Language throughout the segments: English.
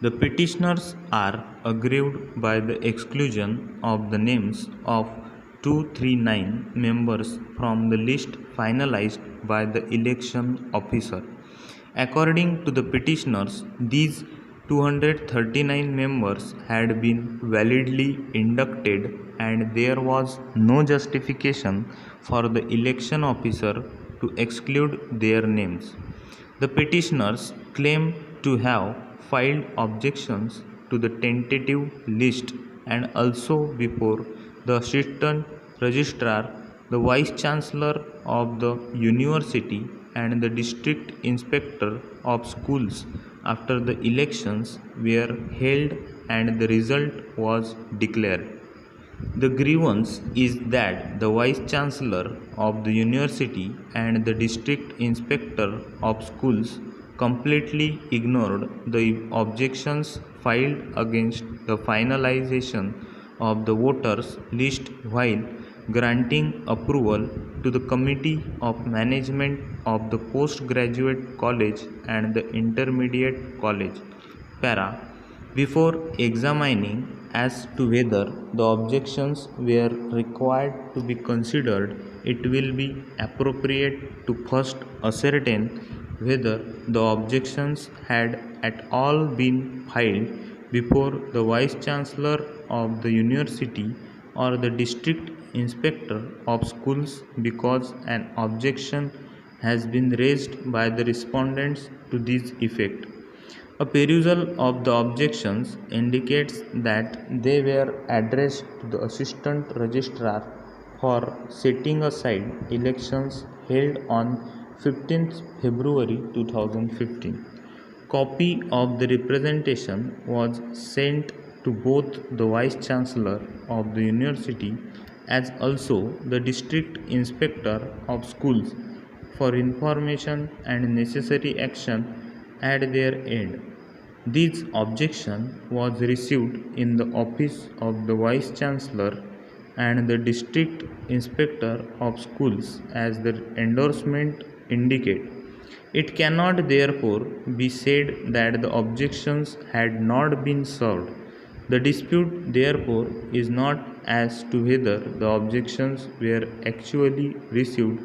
The petitioners are aggrieved by the exclusion of the names of 239 members from the list finalized by the election officer. According to the petitioners, these 239 members had been validly inducted and there was no justification for the election officer to exclude their names. The petitioners claim to have filed objections to the tentative list and also before the assistant registrar, the vice chancellor of the university, and the district inspector of schools after the elections were held and the result was declared. The grievance is that the Vice Chancellor of the University and the District Inspector of Schools completely ignored the objections filed against the finalization of the voters' list while granting approval to the Committee of Management of the Postgraduate College and the Intermediate College. Para. Before examining as to whether the objections were required to be considered, it will be appropriate to first ascertain whether the objections had at all been filed before the Vice Chancellor of the University or the District Inspector of Schools, because an objection has been raised by the respondents to this effect. A perusal of the objections indicates that they were addressed to the Assistant Registrar for setting aside elections held on 15th February 2015. Copy of the representation was sent to both the Vice Chancellor of the University as also the District Inspector of Schools for information and necessary action at their end. This objection was received in the office of the Vice Chancellor and the District Inspector of Schools as the endorsement indicate. It cannot therefore be said that the objections had not been served. The dispute therefore is not as to whether the objections were actually received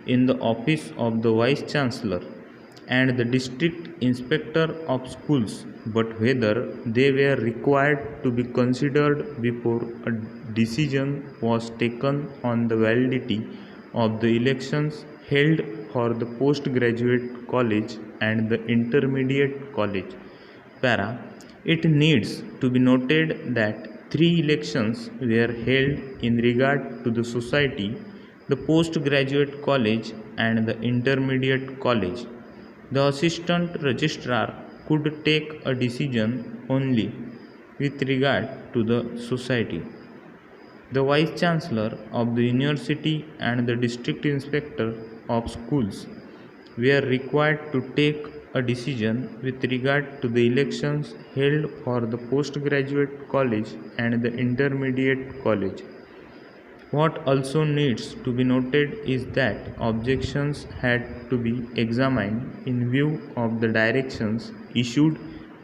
in the office of the Vice Chancellor and the District Inspector of Schools, but whether they were required to be considered before a decision was taken on the validity of the elections held for the postgraduate college and the intermediate college. Para. It needs to be noted that 3 elections were held in regard to the society, the postgraduate college, and the intermediate college. The assistant registrar could take a decision only with regard to the society. The Vice Chancellor of the University and the District Inspector of Schools were required to take a decision with regard to the elections held for the postgraduate college and the intermediate college. What also needs to be noted is that objections had to be examined in view of the directions issued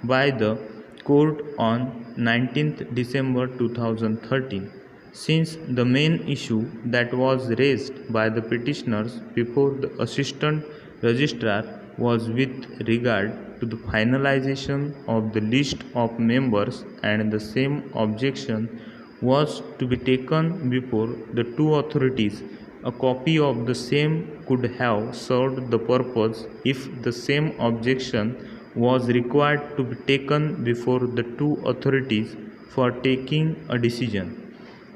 by the court on 19th December 2013. Since the main issue that was raised by the petitioners before the Assistant Registrar was with regard to the finalization of the list of members, and the same objection was to be taken before the two authorities, a copy of the same could have served the purpose if the same objection was required to be taken before the two authorities for taking a decision.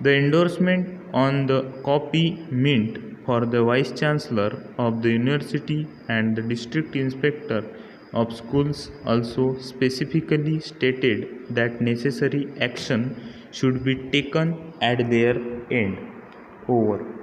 The endorsement on the copy meant for the Vice Chancellor of the University and the District Inspector of Schools also specifically stated that necessary action should be taken at their end. Over.